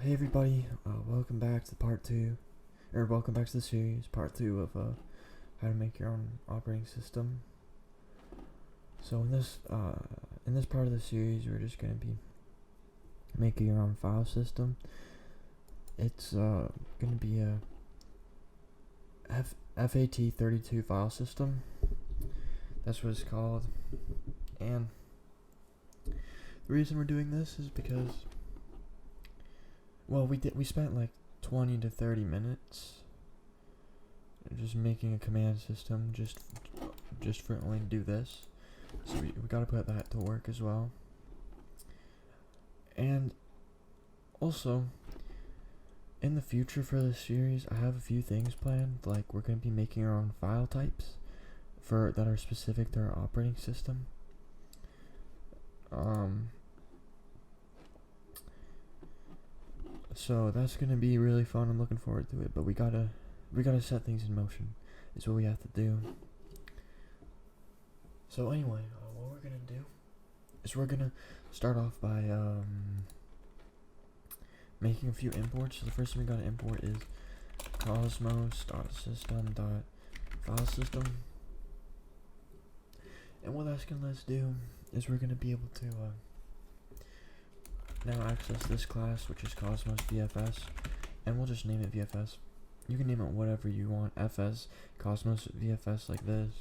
Hey everybody, welcome back to part 2, or welcome back to the series, part 2 of how to make your own operating system. So in this part of the series, we're just going to be making your own file system. It's going to be a FAT32 file system. That's what it's called. And the reason we're doing this is because, well, we spent like 20 to 30 minutes just making a command system just for only to do this. So we gotta put that to work as well. And also, in the future for this series, I have a few things planned. Like, we're gonna be making our own file types that are specific to our operating system. So that's gonna be really fun. I'm looking forward to it. But we gotta set things in motion. Is what we have to do. So anyway, what we're gonna do is we're gonna start off by making a few imports. So the first thing we gotta import is cosmos.system.filesystem. And what that's gonna let us do is we're gonna be able to now access this class, which is Cosmos VFS, and we'll just name it VFS. You can name it whatever you want. FS, Cosmos VFS, like this.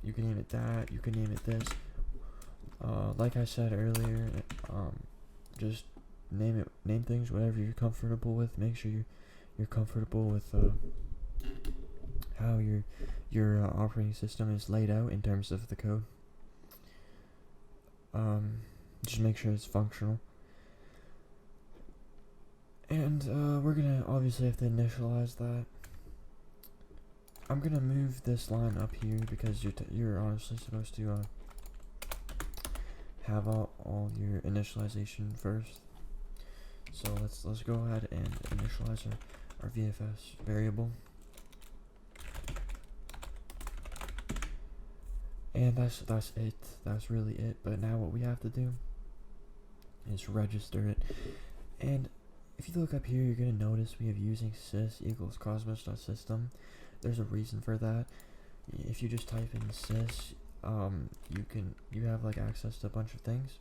You can name it that. You can name it this. Like I said earlier, just name things whatever you're comfortable with. Make sure you're comfortable with how your operating system is laid out in terms of the code. Just make sure it's functional. And we're gonna obviously have to initialize that. I'm gonna move this line up here because you're honestly supposed to have all your initialization first. So let's go ahead and initialize our VFS variable. And that's it. That's really it. But now what we have to do is register it. And if you look up here, you're gonna notice we have using sys equals cosmos.system. There's a reason for that. If you just type in sys, you have like access to a bunch of things,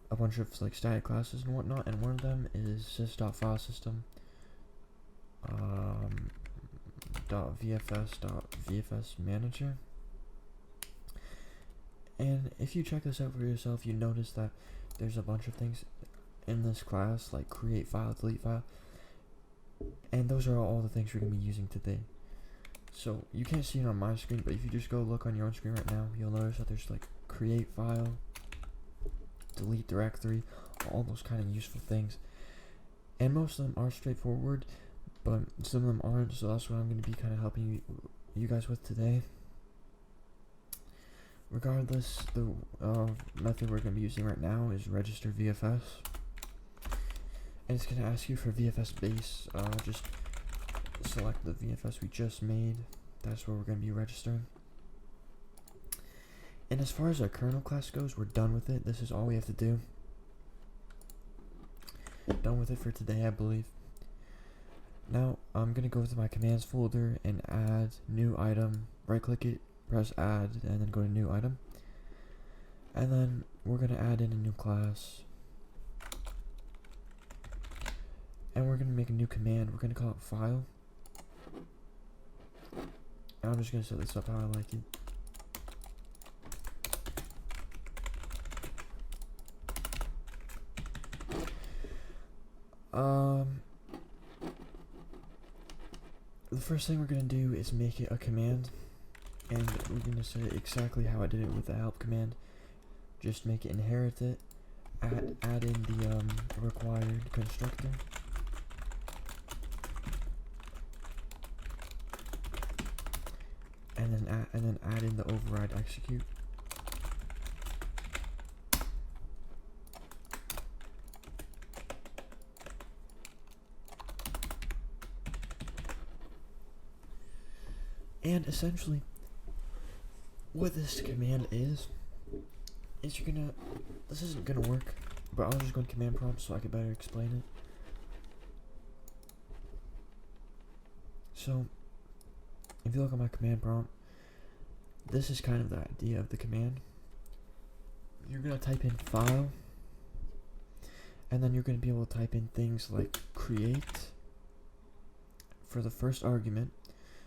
a bunch of like static classes and whatnot. And one of them is sys.filesystem .vfs manager. And if you check this out for yourself, you notice that there's a bunch of things in this class, like create file, delete file, and those are all the things we're going to be using today. So you can't see it on my screen, but if you just go look on your own screen right now, you'll notice that there's like create file, delete directory, all those kind of useful things. And most of them are straightforward, but some of them aren't, so that's what I'm going to be kind of helping you guys with today. Regardless, the method we're going to be using right now is register VFS. And it's going to ask you for VFS base. Just select the VFS we just made. That's where we're going to be registering. And as far as our kernel class goes, we're done with it. This is all we have to do. Done with it for today, I believe. Now, I'm going to go to my commands folder and add new item. Right click it, press add, and then go to new item. And then we're going to add in a new class. And we're going to make a new command. We're going to call it file. And I'm just going to set this up how I like it. The first thing we're going to do is make it a command. And we're going to set it exactly how I did it with the help command. Just make it inherit it. Add in the required constructor. And then add in the override execute. And essentially, what this command is you're gonna, this isn't gonna work but I'll just go in command prompt so I can better explain it. So, if you look at my command prompt, this is kind of the idea of the command. You're going to type in file, and then you're going to be able to type in things like create for the first argument.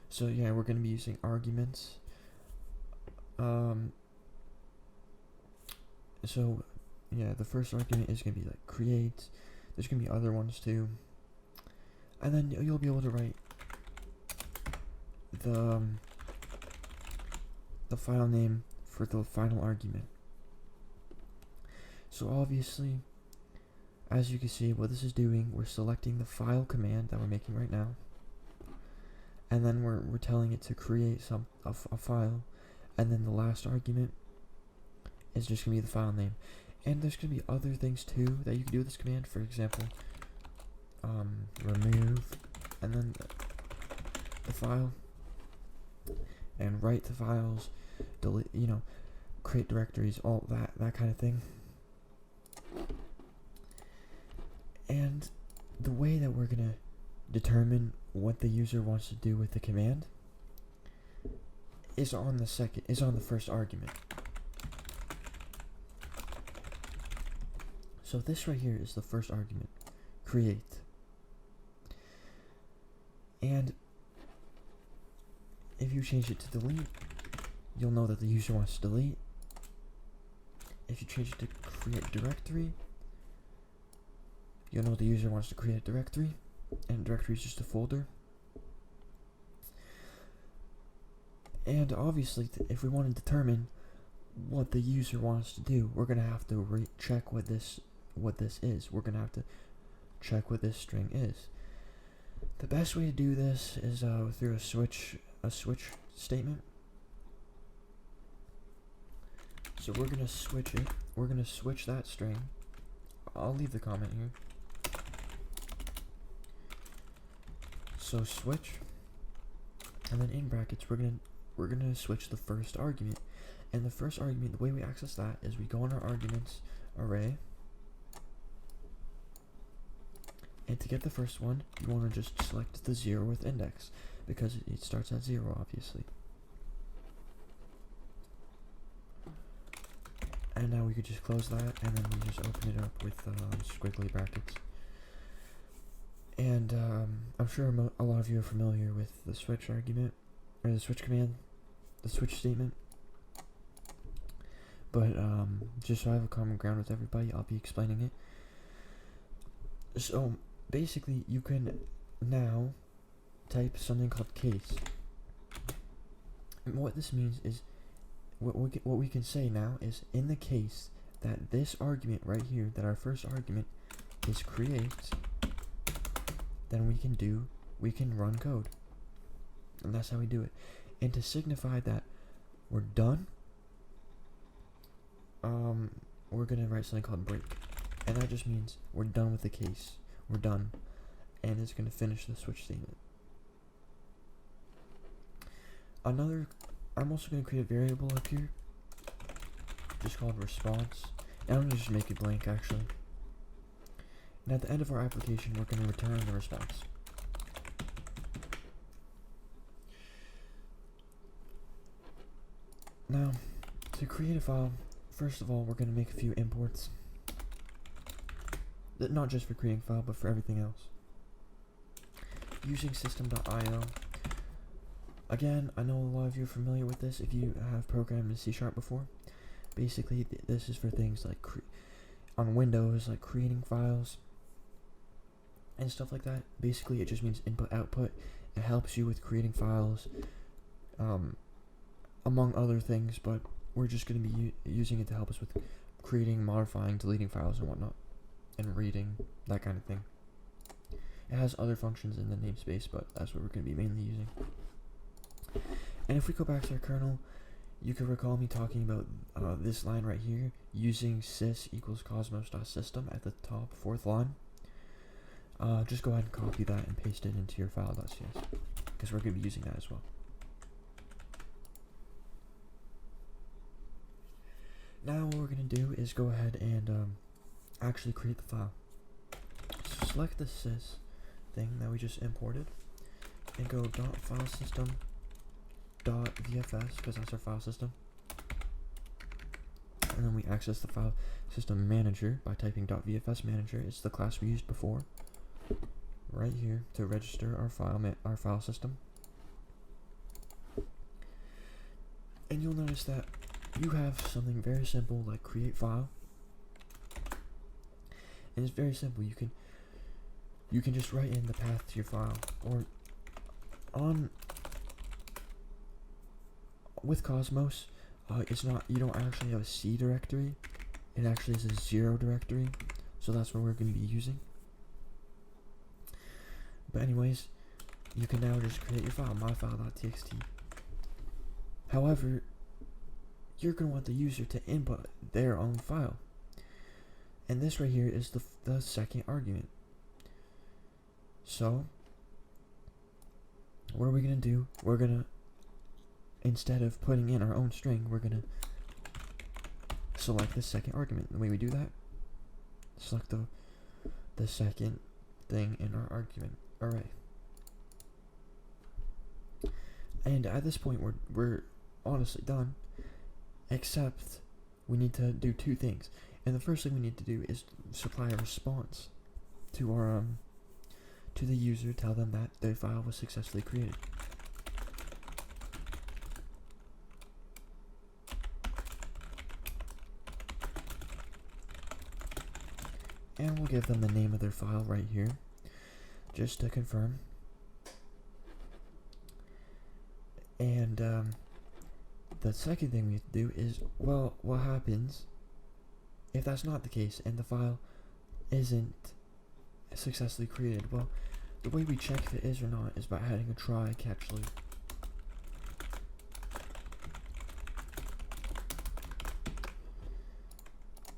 So yeah, we're going to be using arguments. So yeah, the first argument is going to be like create. There's going to be other ones too. And then you'll be able to write the file name for the final argument. So obviously, as you can see, what this is doing, we're selecting the file command that we're making right now, and then we're telling it to create a file, and then the last argument is just gonna be the file name. And there's gonna be other things too that you can do with this command. For example, remove, and then the file, and write the files, delete, create directories, all that kind of thing. And the way that we're gonna determine what the user wants to do with the command is on the first argument. So this right here is the first argument, create. And if you change it to delete, you'll know that the user wants to delete. If you change it to create directory, you'll know the user wants to create a directory, and directory is just a folder. And obviously, if we want to determine what the user wants to do, we're gonna have to check what this is. We're gonna have to check what this string is. The best way to do this is through a switch statement. So we're gonna switch it. We're gonna switch that string. I'll leave the comment here. So switch, and then in brackets we're gonna switch the first argument. And the first argument, the way we access that is we go in our arguments array, and to get the first one, you want to just select the 0th index because it starts at 0, obviously. And now we could just close that, and then we just open it up with squiggly brackets. And I'm sure a lot of you are familiar with the switch argument, or the switch command, the switch statement. But just so I have a common ground with everybody, I'll be explaining it. So basically, you can now type something called case. And what this means is, what we can say now is, in the case that this argument right here, that our first argument is create, then we can run code. And that's how we do it. And to signify that we're done, we're gonna write something called break. And that just means we're done with the case. We're done. And it's gonna finish the switch statement. I'm also gonna create a variable up here, just called response. And I'm gonna just make it blank actually. And at the end of our application, we're gonna return the response. Now, to create a file, first of all, we're going to make a few imports. Not just for creating a file, but for everything else. Using system.io. Again, I know a lot of you are familiar with this if you have programmed in C# before. Basically, this is for things like on Windows, like creating files and stuff like that. Basically, it just means input-output. It helps you with creating files, among other things, but we're just going to be using it to help us with creating, modifying, deleting files and whatnot, and reading, that kind of thing. It has other functions in the namespace, but that's what we're going to be mainly using. And if we go back to our kernel, you can recall me talking about this line right here, using sys equals cosmos.system at the top, 4th line. Just go ahead and copy that and paste it into your file.cs, because we're going to be using that as well. Now what we're going to do is go ahead and actually create the file. So select the sys thing that we just imported and go .filesystem.vfs because that's our file system. And then we access the file system manager by typing .vfs manager. It's the class we used before, right here, to register our file system. And you'll notice that you have something very simple like create file, and it's very simple. You can just write in the path to your file, or with Cosmos, it's not, you don't actually have a C directory. It actually is a 0 directory, so that's what we're going to be using. But anyways, you can now just create your file, myfile.txt. However, you're going to want the user to input their own file, and this right here is the second argument. So what are we going to do? We're going to, instead of putting in our own string, we're going to select the second argument. The way we do that, select the second thing in our argument array. And at this point, we're honestly done, except we need to do two things. And the first thing we need to do is supply a response to our to the user, tell them that their file was successfully created. And we'll give them the name of their file right here, just to confirm. And the second thing we have to do is, well, what happens if that's not the case and the file isn't successfully created? Well, the way we check if it is or not is by adding a try catch loop.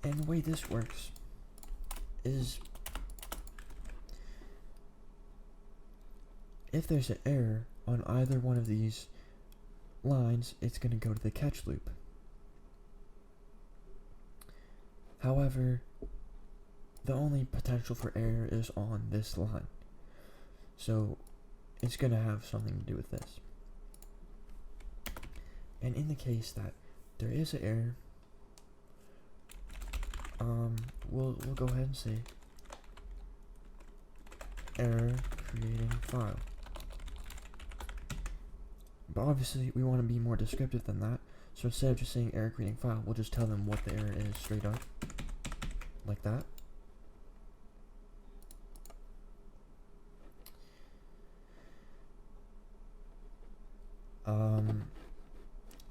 And the way this works is, if there's an error on either one of these lines, it's going to go to the catch loop. However, the only potential for error is on this line, so it's going to have something to do with this. And in the case that there is an error, we'll go ahead and say error creating file. But obviously we want to be more descriptive than that, so instead of just saying error creating file, we'll just tell them what the error is straight up, like that.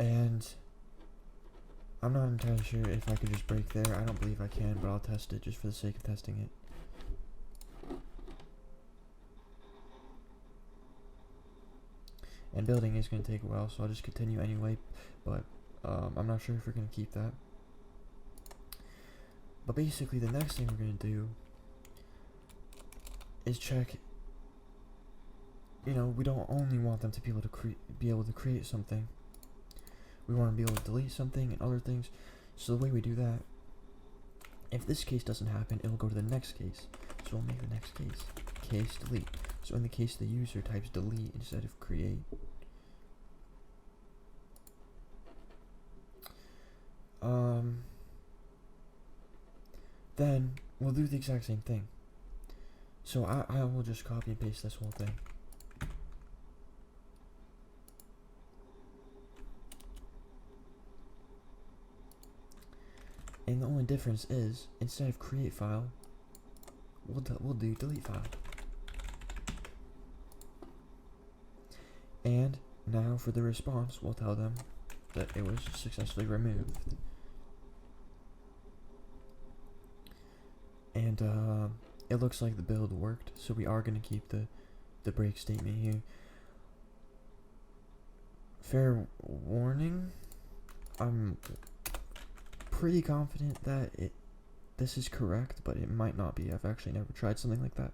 And I'm not entirely sure if I could just break there. I don't believe I can, but I'll test it just for the sake of testing it. And building is going to take a while, so I'll just continue anyway, but I'm not sure if we're going to keep that. But basically the next thing we're going to do is check, we don't only want them to be able to create something. We want to be able to delete something and other things. So the way we do that, if this case doesn't happen, it'll go to the next case. So we'll make the next case delete. So in the case the user types delete instead of create, then we'll do the exact same thing. So I will just copy and paste this whole thing. And the only difference is, instead of create file, we'll do delete file. And now for the response, we'll tell them that it was successfully removed. And it looks like the build worked, so we are going to keep the break statement here. Fair warning, I'm pretty confident that this is correct, but it might not be. I've actually never tried something like that,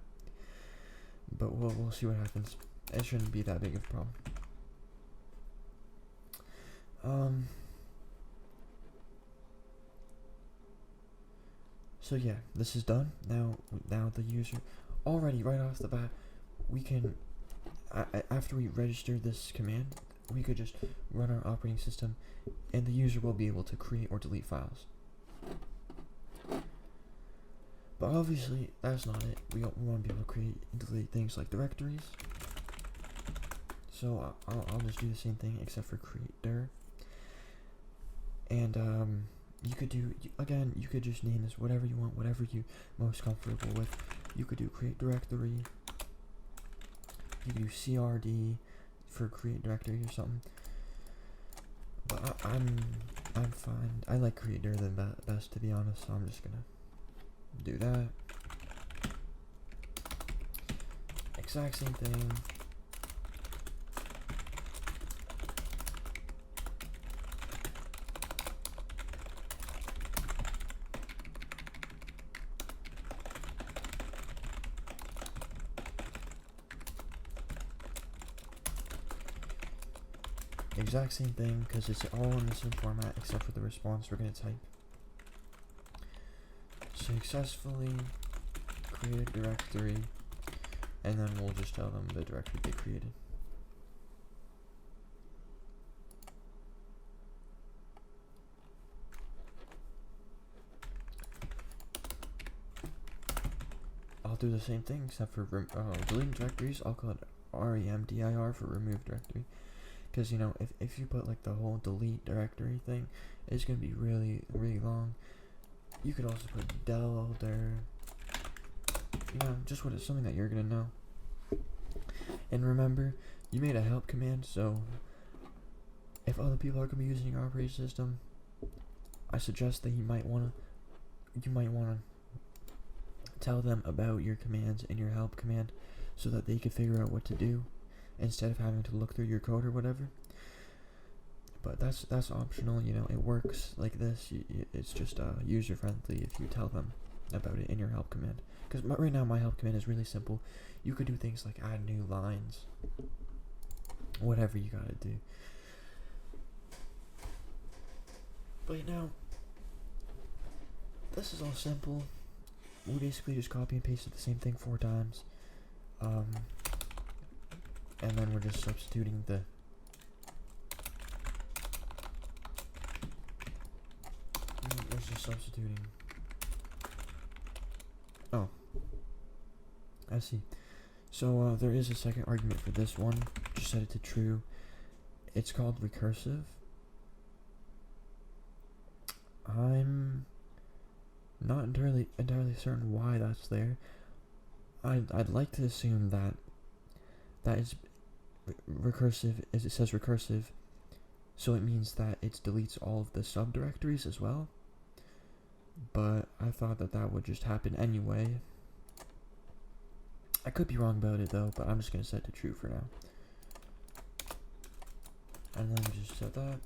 but we'll see what happens. It shouldn't be that big of a problem. So yeah, this is done. Now the user, already right off the bat, we can, after we register this command, we could just run our operating system, and the user will be able to create or delete files. But obviously, that's not it. We want to be able to create and delete things like directories. So I'll just do the same thing except for create dir. And you could do, again, you could just name this whatever you want, whatever you're most comfortable with. You could do create directory. You could do crd for create directory or something. But I'm fine. I like create dir the best, to be honest. So I'm just gonna do that. Exact same thing. Exact same thing, because it's all in the same format except for the response we're going to type. Successfully create a directory, and then we'll just tell them the directory they created. I'll do the same thing except for deleting directories. I'll call it remdir for remove directory. Because, you know, if you put like the whole delete directory thing, it's going to be really, really long. You could also put del there. You know, just what it's something that you're going to know. And remember, you made a help command, so if other people are going to be using your operating system, I suggest that you might want to tell them about your commands and your help command so that they can figure out what to do, instead of having to look through your code or whatever. But that's optional, you know, it works like this. It's just user friendly if you tell them about it in your help command. Because right now my help command is really simple. You could do things like add new lines, whatever you gotta do. But now, this is all simple. We basically just copy and pasted the same thing 4 times. And then we're just substituting the oh, I see. So there is a second argument for this one. Just set it to true. It's called recursive. I'm not entirely certain why that's there. I'd like to assume that is recursive, as it says recursive, so it means that it deletes all of the subdirectories as well. But I thought that would just happen anyway. I could be wrong about it though, but I'm just gonna set it to true for now. And then just set that.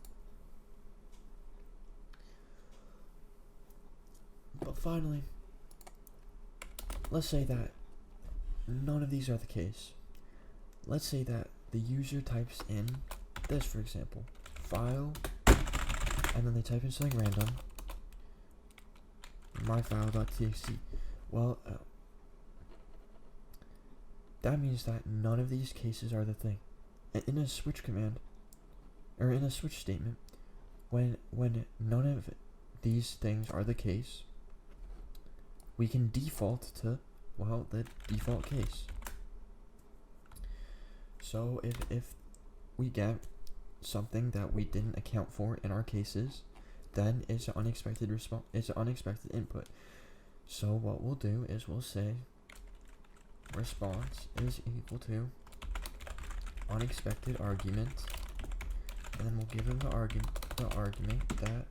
But finally, let's say that none of these are the case. Let's say that the user types in this, for example, file, and then they type in something random, myfile.txt. Well, that means that none of these cases are the thing. In a switch command, or in a switch statement, when none of these things are the case, we can default to, well, the default case. So if we get something that we didn't account for in our cases, then it's an unexpected response. It's an unexpected input. So what we'll do is we'll say response is equal to unexpected argument, and then we'll give them the argument that,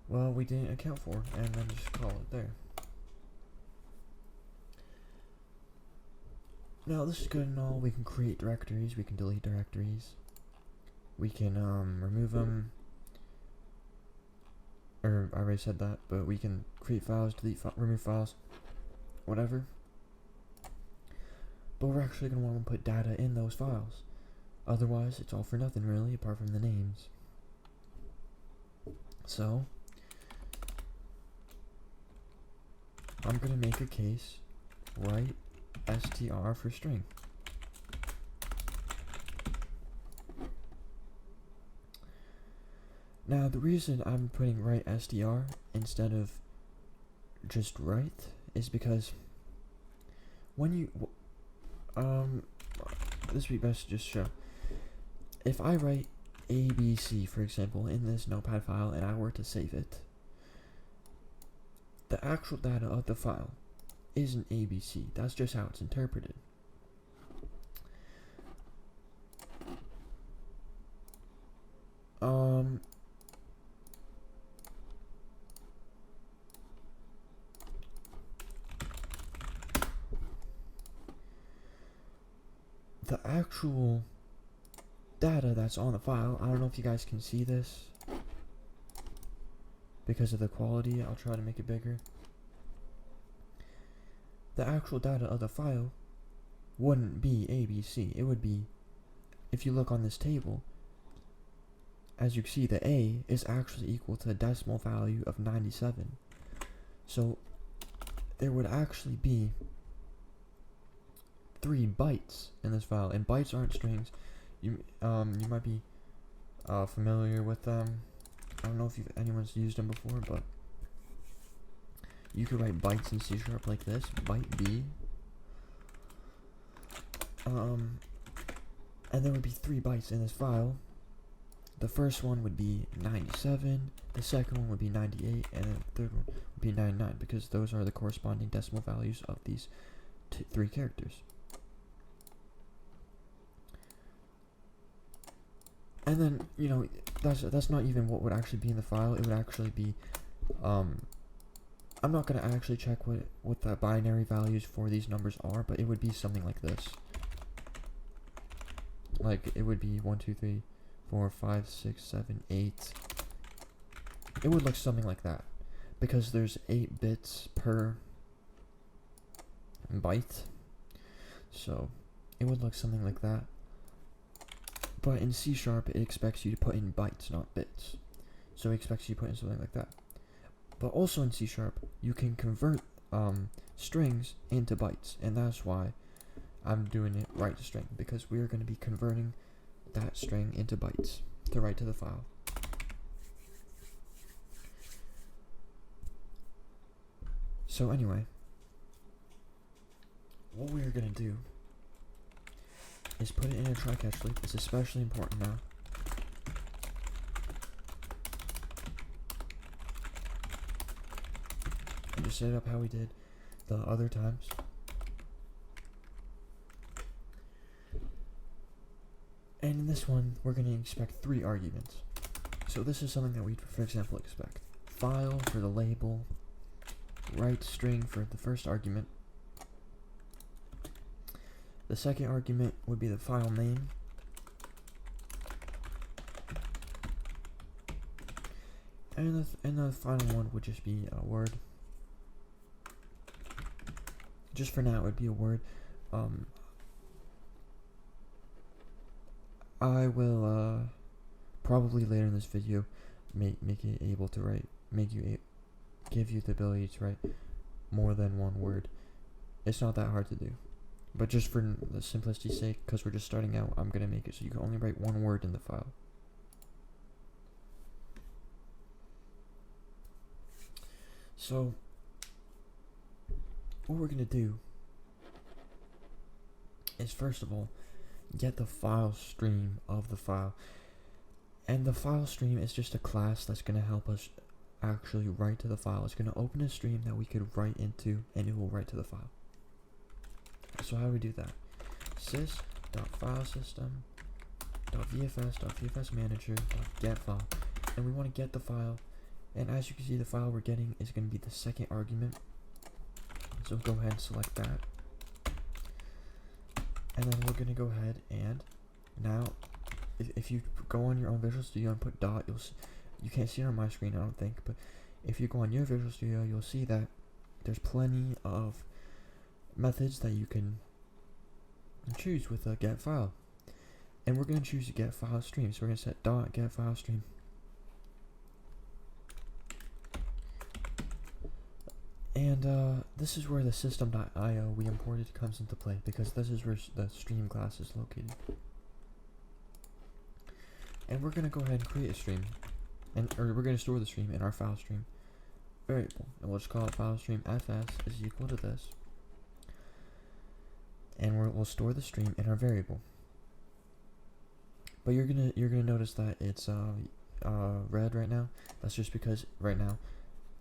well, we didn't account for, and then just call it there. Now this is good and all. We can create directories, we can delete directories, we can remove them, or I already said that, but we can create files, delete remove files, whatever. But we're actually going to want to put data in those files. Otherwise, it's all for nothing really, apart from the names. So I'm gonna make a case, write str for string. Now the reason I'm putting write str instead of just write is because when you this would be best to just show. If I write ABC, for example, in this notepad file and I were to save it, the actual data of the file isn't ABC. That's just how it's interpreted. The actual data that's on the file, I don't know if you guys can see this because of the quality. I'll try to make it bigger. The actual data of the file wouldn't be ABC. It would be, if you look on this table, as you can see, the A is actually equal to a decimal value of 97. So there would actually be 3 bytes in this file, and bytes aren't strings. You might be familiar with them. I don't know if anyone's used them before, but you could write bytes in C# like this, byte B. And there would be 3 bytes in this file. The first one would be 97, the second one would be 98, and the third one would be 99, because those are the corresponding decimal values of these 3 characters. And then, you know, that's not even what would actually be in the file. It would actually be, I'm not going to actually check what the binary values for these numbers are, but it would be something like this. Like, it would be 1, 2, 3, 4, 5, 6, 7, 8. It would look something like that, because there's 8 bits per byte. So, it would look something like that. But in C# it expects you to put in bytes, not bits. So it expects you to put in something like that. But also in C# you can convert strings into bytes, and that's why I'm doing it write to string, because we're going to be converting that string into bytes to write to the file. So anyway, what we're going to do is put it in a try-catch loop. It's especially important now. And just set it up how we did the other times. And in this one, we're going to expect 3 arguments. So this is something that we'd, for example, expect. File for the label, write string for the first argument. The second argument would be the file name. And the final one would just be a word. Just for now, it would be a word. I will probably later in this video make it able to write, give you the ability to write more than 1 word. It's not that hard to do. But just for the simplicity's sake, because we're just starting out, I'm going to make it so you can only write 1 word in the file. So, what we're going to do is, first of all, get the file stream of the file. And the file stream is just a class that's going to help us actually write to the file. It's going to open a stream that we could write into, and it will write to the file. So how do we do that? sys.filesystem.vfs.vfsmanager.getFile, and we want to get the file, and as you can see, the file we're getting is going to be the second argument. So go ahead and select that, and then we're going to go ahead and now, if you go on your own Visual Studio and put dot, you can't see it on my screen, I don't think, but if you go on your Visual Studio, you'll see that there's plenty of methods that you can choose with a get file, and we're going to choose a get file stream. So we're going to set dot get file stream, And this is where the system.io we imported comes into play, because this is where the stream class is located. And we're going to go ahead and create a stream, or we're going to store the stream in our file stream variable, and we'll just call it file stream fs is equal to this, and we'll store the stream in our variable. But you're gonna notice that it's red right now. That's just because right now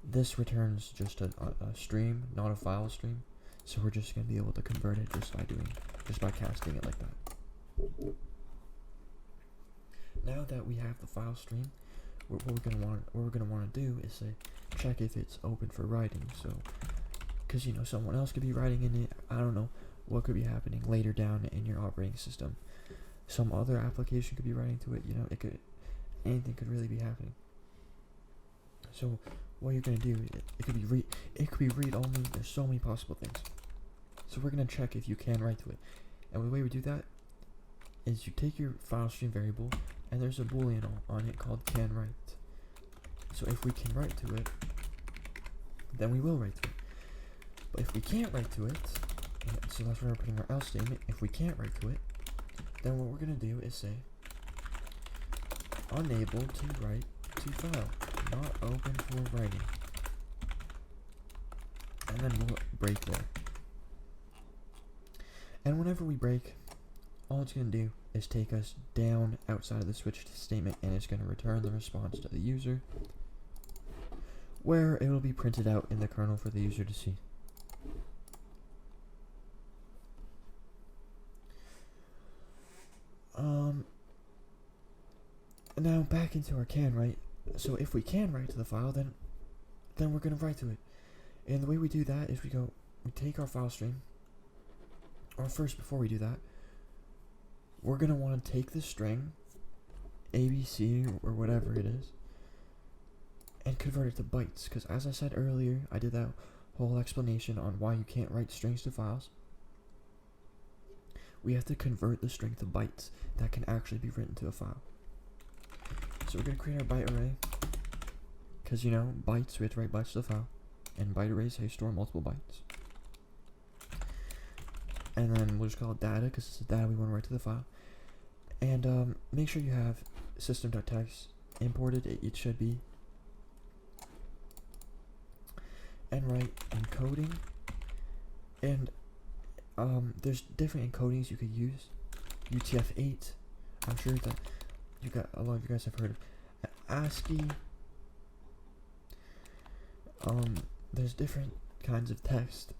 this returns just a stream, not a file stream. So we're just gonna be able to convert it just by casting it like that. Now that we have the file stream, what we're gonna want to do is say check if it's open for writing. So, because someone else could be writing in it. I don't know what could be happening later down in your operating system. Some other application could be writing to it. Anything could really be happening. So what you're gonna do, it could be read only. There's so many possible things. So we're gonna check if you can write to it, and the way we do that is you take your file stream variable, and there's a boolean on it called can write. So if we can write to it, then we will write to it. But if we can't write to it, so that's where we're putting our else statement. If we can't write to it, then what we're gonna do is say unable to write to file, not open for writing, and then we'll break there. And whenever we break, all it's gonna do is take us down outside of the switch statement, and it's gonna return the response to the user, where it will be printed out in the kernel for the user to see. Now back into our can write. So if we can write to the file, then we're gonna write to it. And the way we do that is we take our file stream. Or first, before we do that, we're gonna want to take the string ABC or whatever it is and convert it to bytes. Because as I said earlier, I did that whole explanation on why you can't write strings to files. We have to convert the string to bytes that can actually be written to a file. So we're going to create our byte array, because bytes, we have to write bytes to the file, and byte arrays how you store multiple bytes. And then we'll just call it data, because it's the data we want to write to the file. And make sure you have system.txt imported, it should be. And write encoding, and there's different encodings you could use. UTF-8, I'm sure that a lot of you guys have heard of ASCII. There's different kinds of text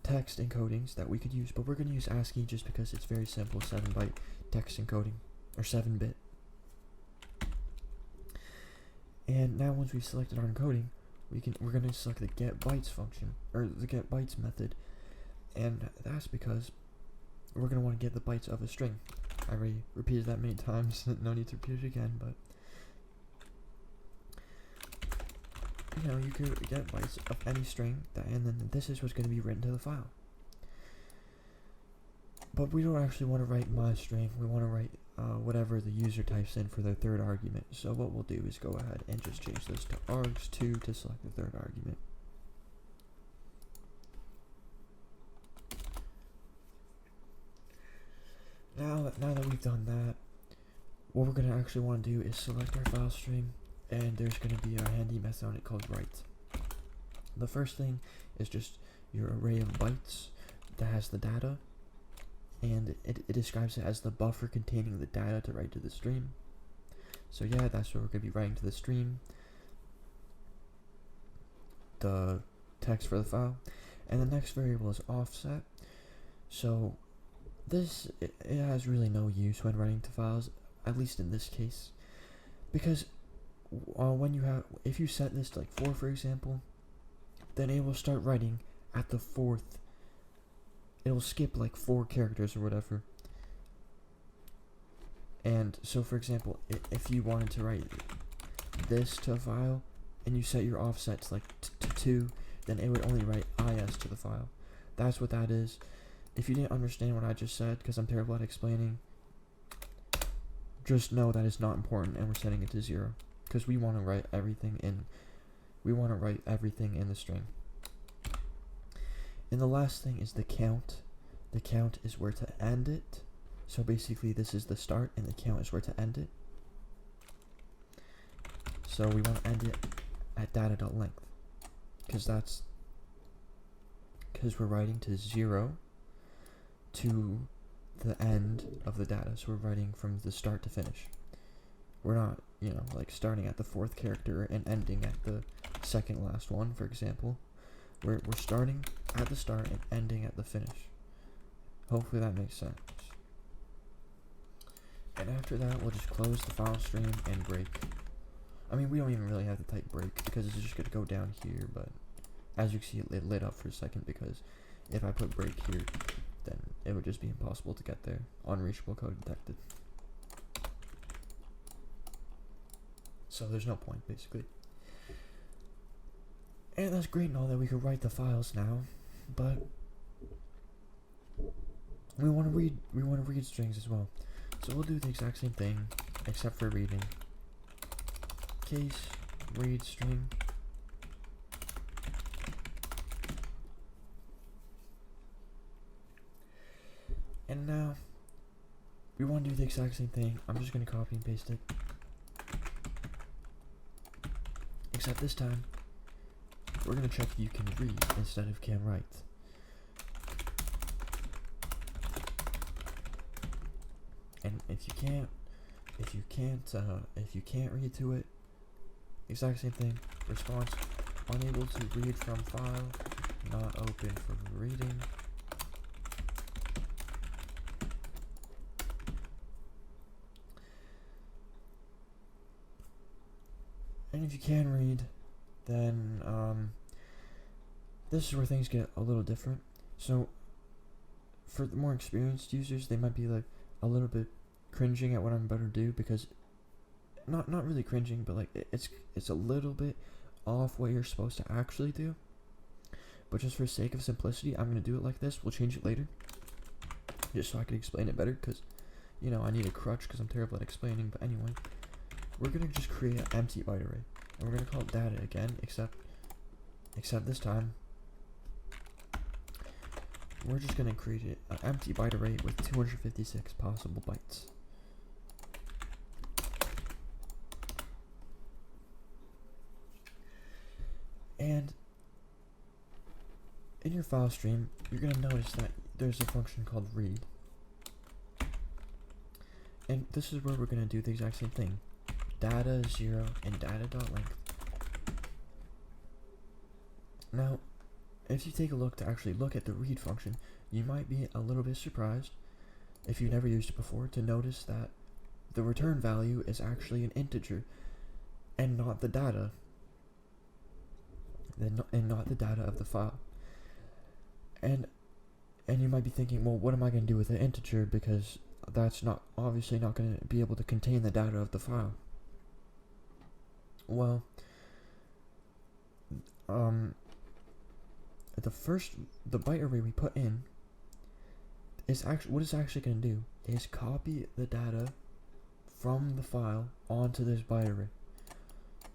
encodings that we could use, but we're going to use ASCII just because it's very simple, 7-byte text encoding, or 7-bit. And now once we've selected our encoding, we're going to select the getBytes function, or the getBytes method, and that's because we're going to want to get the bytes of a string. I already repeated that many times, no need to repeat it again, but you could get bytes of any string, and then this is what's going to be written to the file. But we don't actually want to write my string, we want to write whatever the user types in for their third argument. So what we'll do is go ahead and just change this to args2 to select the third argument. Now that we've done that, what we're going to actually want to do is select our file stream, and there's going to be a handy method on it called write. The first thing is just your array of bytes that has the data, and it describes it as the buffer containing the data to write to the stream. So yeah, that's what we're going to be writing to the stream, the text for the file. And the next variable is offset. So this it has really no use when writing to files, at least in this case, because if you set this to like 4, for example, then it will start writing at the 4th. It will skip like 4 characters or whatever. And so, for example, if you wanted to write this to a file and you set your offset to like to 2, then it would only write is to the file. That's what that is. If you didn't understand what I just said, because I'm terrible at explaining, just know that it's not important, and we're setting it to 0, because we want to write everything in. We want to write everything in the string. And the last thing is the count. The count is where to end it. So basically this is the start and the count is where to end it. So we want to end it at data.length. Because we're writing to 0 to the end of the data. So we're writing from the start to finish. We're not, like starting at the 4th character and ending at the 2nd last one, for example. We're starting at the start and ending at the finish. Hopefully that makes sense. And after that, we'll just close the file stream and break. I mean, we don't even really have to type break because it's just going to go down here, but as you can see, it lit up for a second because if I put break here, then it would just be impossible to get there. Unreachable code detected. So there's no point, basically. And that's great and all that we can write the files now, but we want to read strings as well. So we'll do the exact same thing, except for reading. Case read string. And now we want to do the exact same thing. I'm just going to copy and paste it. Except this time, we're going to check if you can read instead of can write. And if you can't read to it, exact same thing. Response: unable to read from file, not open for reading. And if you can read, then this is where things get a little different. So for the more experienced users, they might be like a little bit cringing at what I'm about to do, because not really cringing, but like it's a little bit off what you're supposed to actually do. But just for sake of simplicity, I'm gonna do it like this. We'll change it later, just so I can explain it better, because I need a crutch because I'm terrible at explaining. But anyway, we're gonna just create an empty byte array, and we're gonna call it data again, except this time we're just gonna create an empty byte array with 256 possible bytes. And in your file stream, you're going to notice that there's a function called read. And this is where we're going to do the exact same thing. Data 0 and data.length. Now, if you take a look to actually look at the read function, you might be a little bit surprised, if you've never used it before, to notice that the return value is actually an integer and not the data. And not the data of the file. And you might be thinking, well, what am I going to do with an integer, because that's obviously not going to be able to contain the data of the file. Well, the byte array we put in is what it's actually going to do is copy the data from the file onto this byte array.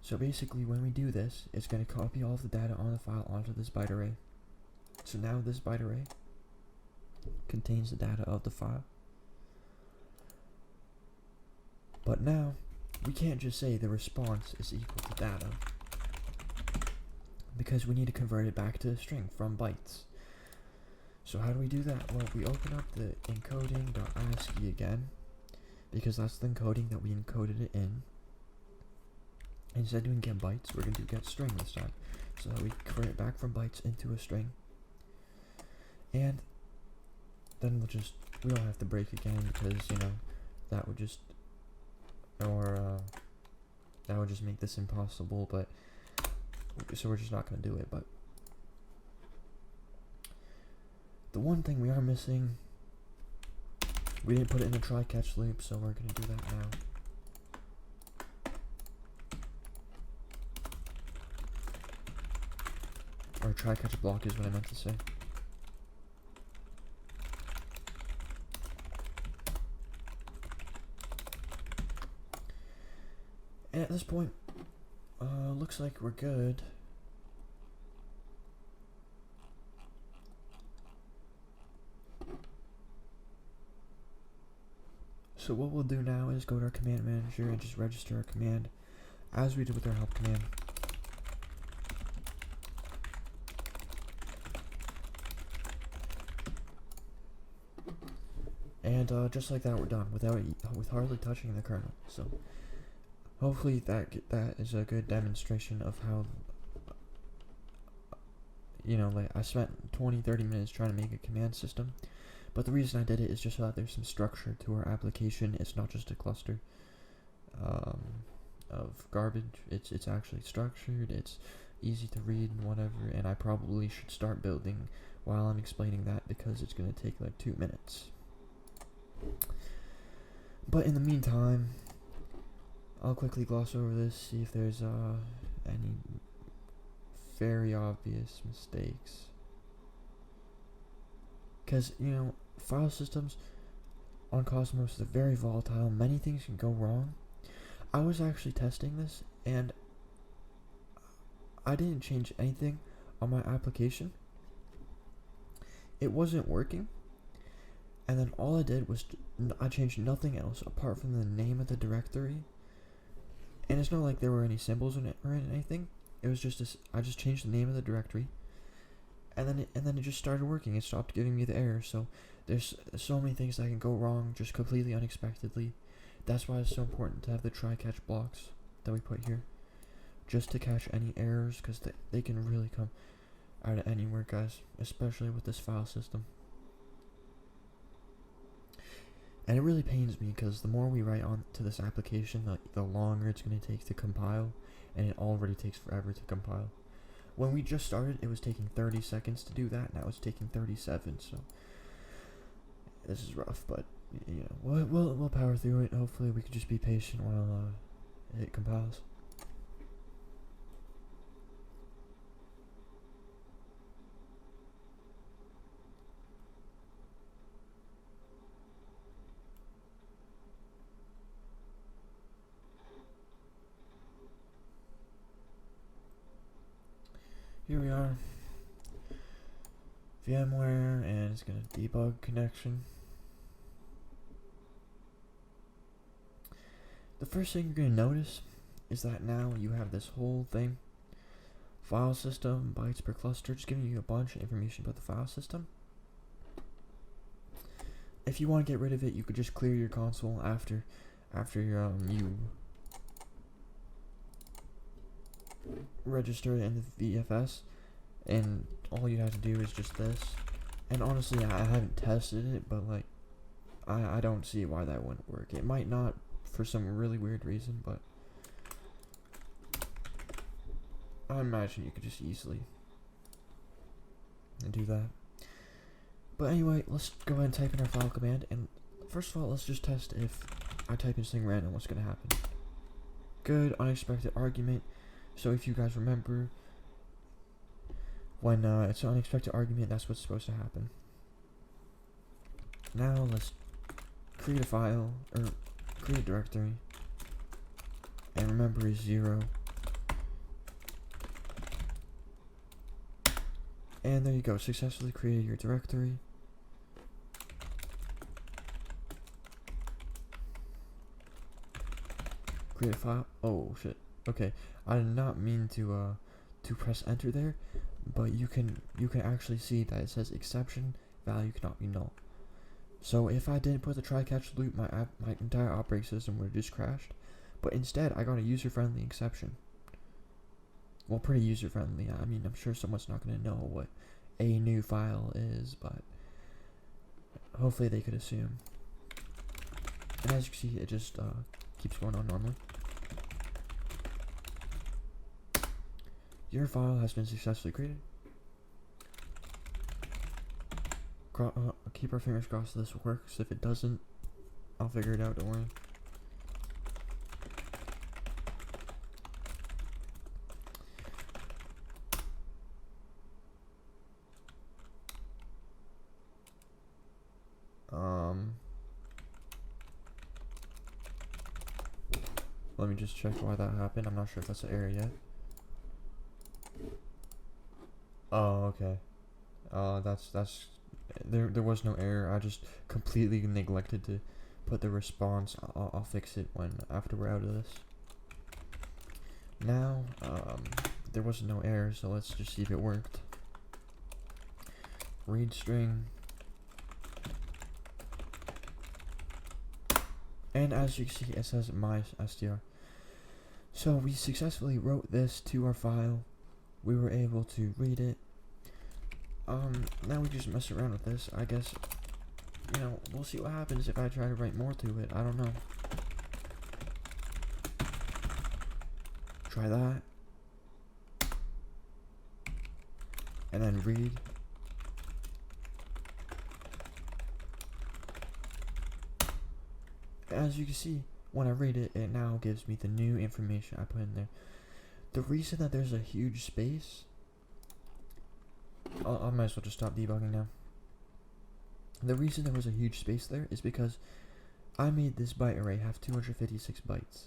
So basically, when we do this, it's going to copy all of the data on the file onto this byte array. So now this byte array contains the data of the file. But now, we can't just say the response is equal to data, because we need to convert it back to a string from bytes. So how do we do that? Well, we open up the encoding.ascii again, because that's the encoding that we encoded it in. Instead of doing get bytes, we're going to do get string this time, so that we convert it back from bytes into a string. And then we don't have to break again, because that would just make this impossible. But so we're just not going to do it. But the one thing we are missing, we didn't put it in a try catch loop, so we're going to do that now. Or try catch block is what I meant to say. And at this point, looks like we're good. So what we'll do now is go to our command manager and just register our command as we did with our help command. And just like that, we're done with hardly touching the kernel. So hopefully that is a good demonstration of how, like I spent 20-30 minutes trying to make a command system, but the reason I did it is just so that there's some structure to our application. It's not just a cluster of garbage. It's actually structured. It's easy to read and whatever. And I probably should start building while I'm explaining that, because it's gonna take like 2 minutes. But in the meantime, I'll quickly gloss over this, see if there's any very obvious mistakes. Because, file systems on Cosmos are very volatile. Many things can go wrong. I was actually testing this, and I didn't change anything on my application. It wasn't working. And then all I did was I changed nothing else apart from the name of the directory. And it's not like there were any symbols in it or anything. It was just I just changed the name of the directory, and then it just started working. It stopped giving me the error. So there's so many things that can go wrong just completely unexpectedly. That's why it's so important to have the try-catch blocks that we put here, just to catch any errors, because they can really come out of anywhere, guys, especially with this file system. And it really pains me, because the more we write on to this application, the longer it's going to take to compile, and it already takes forever to compile. When we just started, it was taking 30 seconds to do that. Now it's taking 37, so this is rough, but we'll power through it. Hopefully we can just be patient while it compiles. Here we are, VMware, and it's going to debug connection. The first thing you're going to notice is that now you have this whole thing, file system, bytes per cluster, just giving you a bunch of information about the file system. If you want to get rid of it, you could just clear your console after you register it in the VFS, and all you have to do is just this. And honestly, I haven't tested it, but like I don't see why that wouldn't work. It might not for some really weird reason, but I imagine you could just easily do that. But anyway, let's go ahead and type in our file command, and first of all, let's just test if I type in something random, what's gonna happen. Good, unexpected argument. So if you guys remember, when it's an unexpected argument, that's what's supposed to happen. Now let's create a file, or create a directory, and remember is 0. And there you go, successfully created your directory. Create a file. Oh shit. Okay, I did not mean to press enter there, but you can actually see that it says exception value cannot be null. So if I didn't put the try-catch loop, my entire operating system would have just crashed. But instead, I got a user-friendly exception. Well, pretty user-friendly. I mean, I'm sure someone's not going to know what a new file is, but hopefully they could assume. And as you can see, it just keeps going on normally. Your file has been successfully created. Keep our fingers crossed this works. If it doesn't, I'll figure it out, don't worry. Let me just check why that happened. I'm not sure if that's an error yet. Oh, okay. That's there was no error. I just completely neglected to put the response. I'll fix it after we're out of this. Now, there was no error, so let's just see if it worked. Read string. And as you can see, it says my str. So we successfully wrote this to our file. We were able to read it. Now we just mess around with this. I guess, we'll see what happens if I try to write more to it. I don't know. Try that. And then read. As you can see, when I read it, it now gives me the new information I put in there. The reason that there's a huge space, I might as well just stop debugging now. The reason there was a huge space there is because I made this byte array have 256 bytes,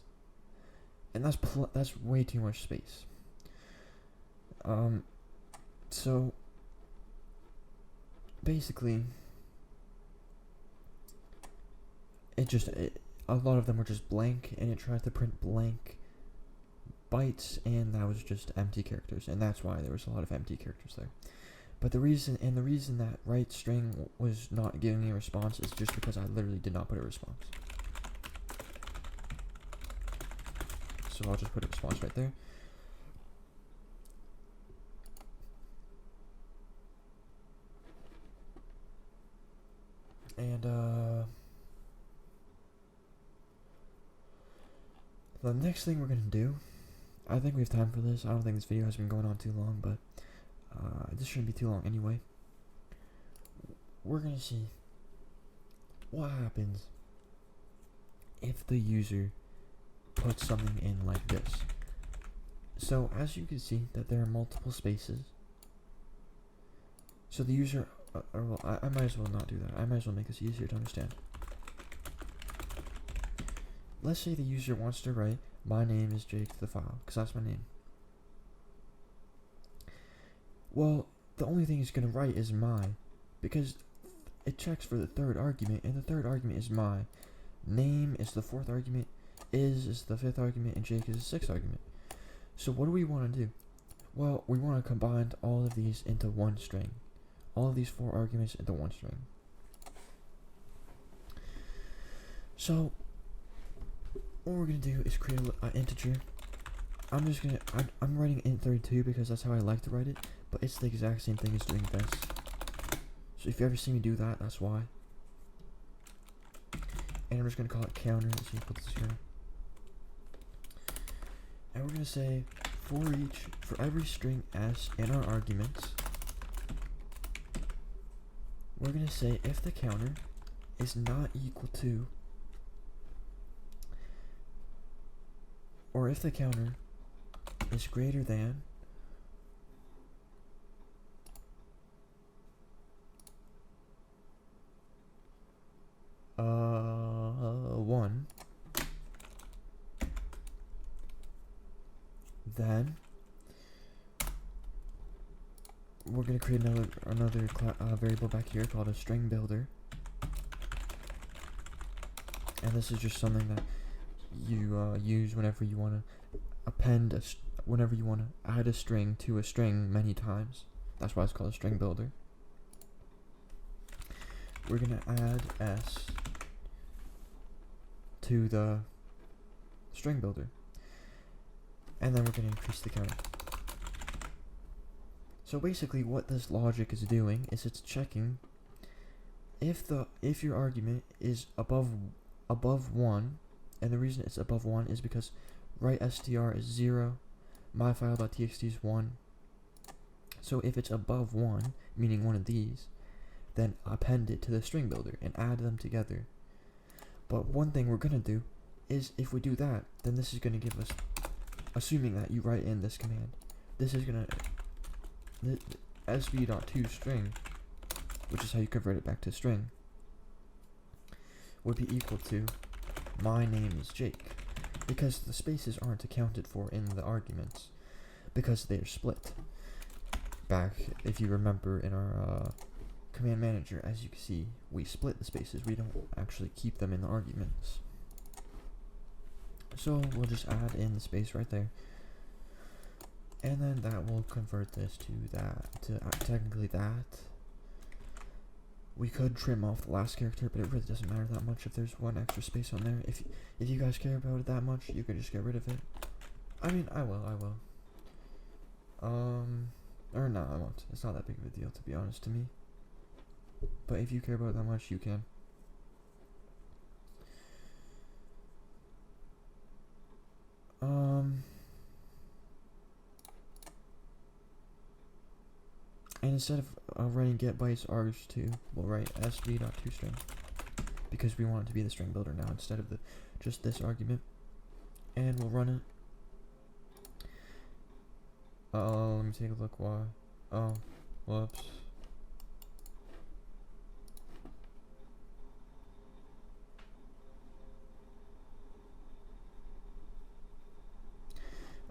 and that's way too much space. So basically, a lot of them were just blank, and it tried to print blank bytes, and that was just empty characters, and that's why there was a lot of empty characters there. But the reason that write string was not giving me a response is just because I literally did not put a response. So I'll just put a response right there. And the next thing we're gonna do, I think we have time for this. I don't think this video has been going on too long, but this shouldn't be too long anyway. We're gonna see what happens if the user puts something in like this. So as you can see that there are multiple spaces. So the user, well, I might as well not do that. I might as well make this easier to understand. Let's say the user wants to write, my name is Jake to the file, because that's my name. Well, the only thing it's going to write is my, because it checks for the third argument, and the third argument is my. Name is the fourth argument, is the fifth argument, and Jake is the sixth argument. So what do we want to do? Well, we want to combine all of these into one string. All of these 4 arguments into one string. So what we're gonna do is create an integer. I'm writing int32 because that's how I like to write it, but it's the exact same thing as doing this. So if you ever see me do that, that's why. And I'm just gonna call it counter. So you put this here. And we're gonna say for every string s in our arguments, we're gonna say if the counter is not equal to, or if the counter is greater than one, then we're going to create another variable back here called a string builder. And this is just something that you use whenever you want to whenever you want to add a string to a string many times. That's why it's called a string builder. We're going to add s to the string builder. And then we're going to increase the counter. So basically what this logic is doing is it's checking if your argument is above 1, and the reason it's above 1 is because write str is 0, myfile.txt is 1. So if it's above 1, meaning one of these, then append it to the string builder and add them together. But one thing we're going to do is if we do that, then this is going to give us, assuming that you write in this command, this is going to sv.to string, which is how you convert it back to string, would be equal to my name is Jake, because the spaces aren't accounted for in the arguments because they're split. Back, if you remember in our command manager, as you can see, we split the spaces. We don't actually keep them in the arguments. So we'll just add in the space right there. And then that will convert this to that, to technically that. We could trim off the last character, but it really doesn't matter that much if there's one extra space on there. If you guys care about it that much, you could just get rid of it. I mean, I will. Or no, I won't. It's not that big of a deal, to be honest to me. But if you care about it that much, you can. And instead of writing get bytes args2, we'll write sb.toString, because we want it to be the string builder now instead of just this argument. And we'll run it. Let me take a look. Why? Oh, whoops.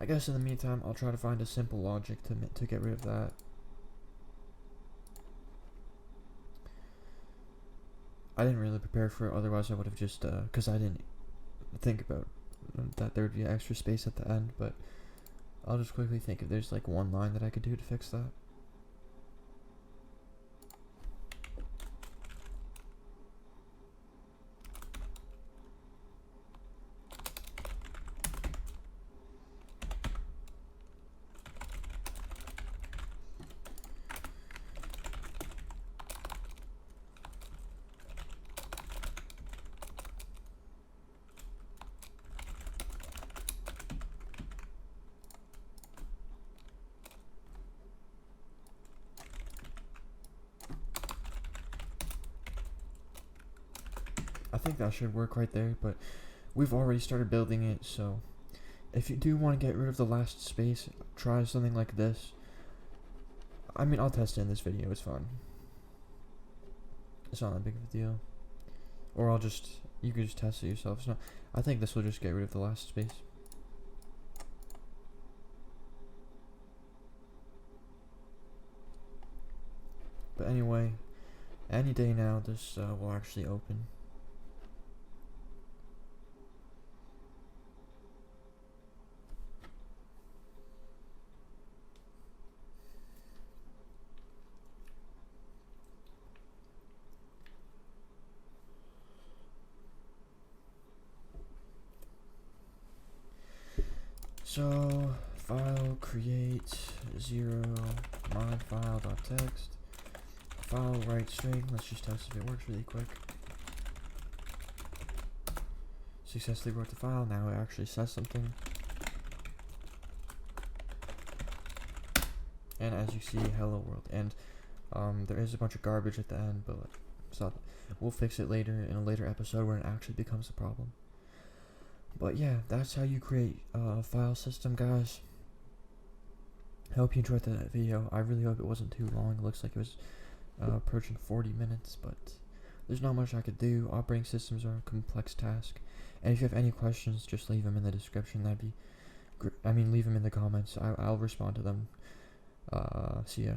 I guess in the meantime, I'll try to find a simple logic to get rid of that. I didn't really prepare for it, otherwise I would have just, because I didn't think about that there would be extra space at the end, but I'll just quickly think if there's like one line that I could do to fix that. I think that should work right there, but we've already started building it, so if you do want to get rid of the last space, try something like this. I mean, I'll test it in this video, it's fun. It's not that big of a deal. Or you can just test it yourself. It's not, I think this will just get rid of the last space. But anyway, any day now, this will actually open. So file create 0 my file.txt, file write string. Let's just test if it works really quick. Successfully wrote the file. Now it actually says something. And as you see, hello world. And there is a bunch of garbage at the end, but we'll fix it later in a later episode where it actually becomes a problem. But yeah, that's how you create a file system, guys. I hope you enjoyed that video. I really hope it wasn't too long. It looks like it was approaching 40 minutes, but there's not much I could do. Operating systems are a complex task. And if you have any questions, just leave them in the description. That'd be leave them in the comments. I'll respond to them. See ya.